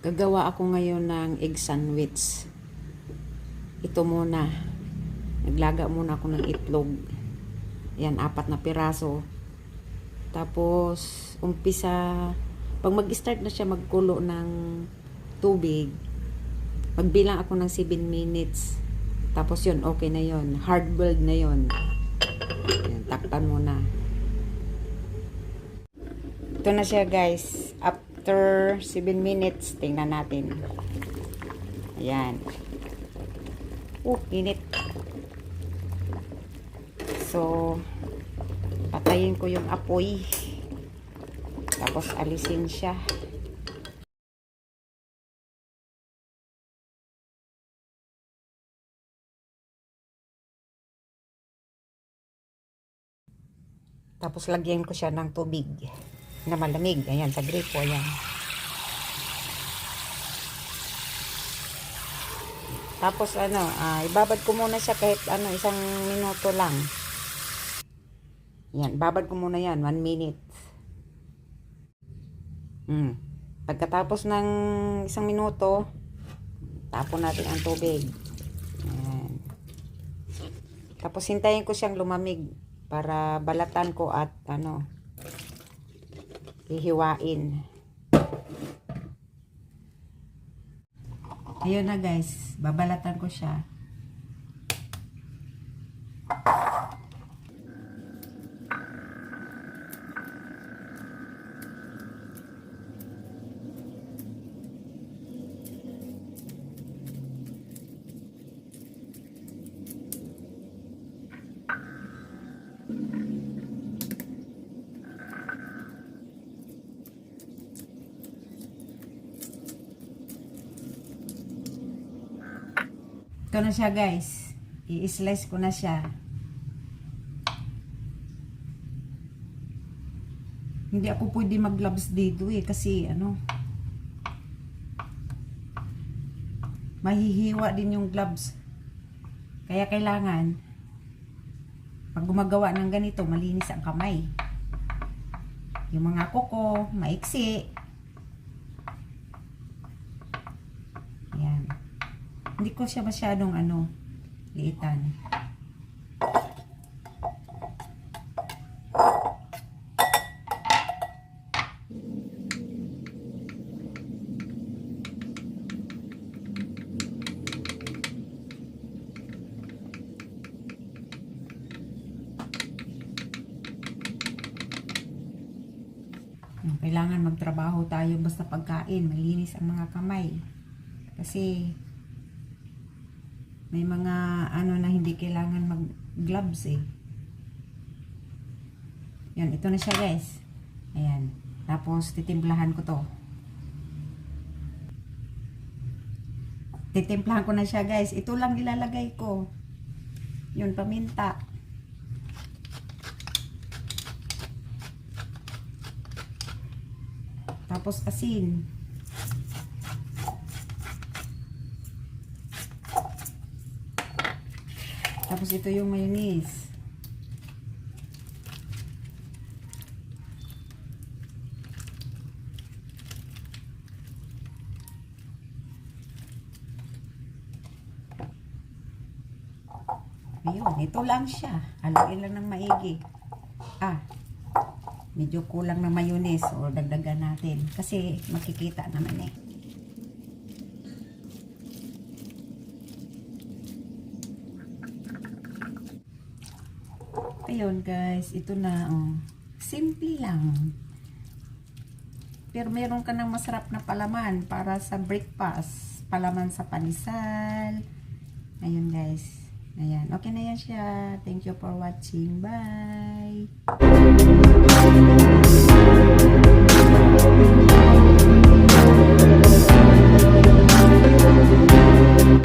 Gagawa ako ngayon ng egg sandwich. Ito muna. Naglaga muna ako ng itlog. Yan, 4 na piraso. Tapos, umpisa, pag mag-start na siya magkulo ng tubig, magbilang ako ng 7 minutes. Tapos yun, okay na yun. Hard-boiled na yun. Yan, takpan muna. Ito na siya, guys. After 7 minutes, tingnan natin. Ayan. Init. So, patayin ko yung apoy. Tapos, alisin siya. Tapos, lagyan ko siya ng tubig na malamig. Ayan, sa gripo. Ayan. Tapos, ibabad ko muna siya kahit 1 minuto lang. Yan, babad ko muna yan, 1 minute. Pagkatapos ng 1 minuto, tapon natin ang tubig. Yan. Tapos, hintayin ko siyang lumamig para balatan ko at hihiwain. Ayun na, guys, babalatan ko siya. Ito na siya, guys. I-slice ko na siya. Hindi ako pwede mag-gloves dito kasi mahihiwa din yung gloves. Kaya kailangan pag gumagawa ng ganito, malinis ang kamay. Yung mga kuko, maiksi. Hindi ko siya masyadong liitan. Kailangan magtrabaho tayo basta pagkain, malinis ang mga kamay. Kasi may mga na hindi kailangan mag-gloves Yan, ito na siya, guys. Ayan. Tapos titimplahan ko to. Titimplahan ko na siya, guys. Ito lang ilalagay ko. Yun, paminta. Tapos asin. Tapos ito yung mayonnaise. Ayun, ito lang siya. Haluin lang ng maigi. Medyo kulang ng mayonnaise. O, dagdagan natin. Kasi makikita naman Ayun, guys, ito na, simple lang. Pero meron ka ng masarap na palaman para sa breakfast. Palaman sa panisal. Ayun, guys. Ayan, okay na yan siya. Thank you for watching. Bye!